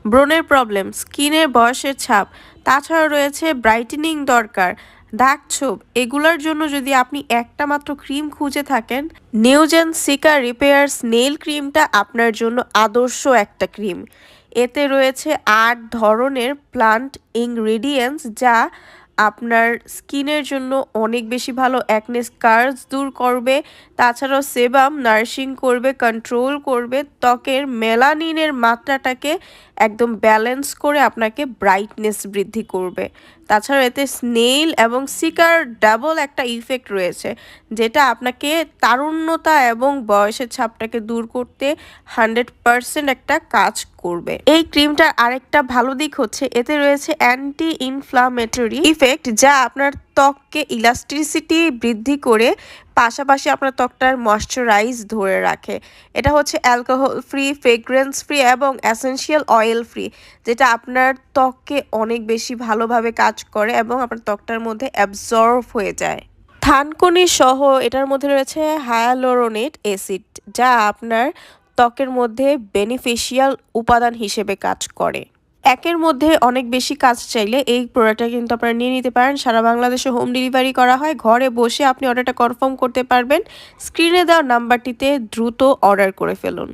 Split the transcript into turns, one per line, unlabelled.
ব্রণের problem, স্কিনের বয়সের ছাপ, তাছাড়া রয়েছে ব্রাইটেনিং দরকার, দাগ ছোপ, এগুলোর জন্য যদি আপনি একটা মাত্র ক্রিম খুঁজে থাকেন, নিউজেন সিকা রিপেয়ার্স নেইল ক্রিমটা আপনার জন্য আদর্শ একটা ক্রিম। এতে রয়েছে ৮ ধরনের প্লান্ট ইনগ্রেডিয়েন্টস যা আপনার স্কিনের জন্য অনেক বেশি ভালো, অ্যাকনে স্কার্স দূর করবে, তাছাড়াও সেবাম নারিশিং করবে, কন্ট্রোল করবে, ত্বকের মেলানিনের মাত্রাটাকে একদম ব্যালেন্স করে আপনাকে ব্রাইটনেস বৃদ্ধি করবে। তাছাড়া এতে স্নেইল এবং সিকার ডাবল একটা ইফেক্ট রয়েছে, যেটা আপনাকে তারুণ্যতা এবং বয়সের ছাপটাকে দূর করতে 100% একটা কাজ করবে। এই ক্রিমটার আরেকটা ভালো দিক হচ্ছে এতে রয়েছে অ্যান্টি ইনফ্লামেটরি ইফেক্ট, যা আপনার ত্বককে ইলাস্টিসিটি বৃদ্ধি করে পাশাপাশি আপনার ত্বকটার ময়শ্চারাইজ ধরে রাখে। এটা হচ্ছে অ্যালকোহল ফ্রি, ফ্রেগ্রেন্স ফ্রি এবং এসেনশিয়াল অয়েল ফ্রি, যেটা আপনার ত্বককে অনেক বেশি ভালোভাবে কাজ করে এবং আপনার ত্বকটার মধ্যে অ্যাবজর্ব হয়ে যায়। থানকুনি সহ এটার মধ্যে রয়েছে হায়ালুরোনিক অ্যাসিড, যা আপনার ত্বকের মধ্যে বেনিফিশিয়াল উপাদান হিসেবে কাজ করে। একের মধ্যে অনেক বেশি কাজ চাইলে এই প্রোডাক্টটা কিন্তু আপনারা নিয়ে নিতে পারেন। সারা বাংলাদেশে হোম ডেলিভারি করা হয়। ঘরে বসে আপনি অর্ডারটা কনফার্ম করতে পারবেন। স্ক্রিনে দেওয়া নাম্বারটিতে দ্রুত অর্ডার করে ফেলুন।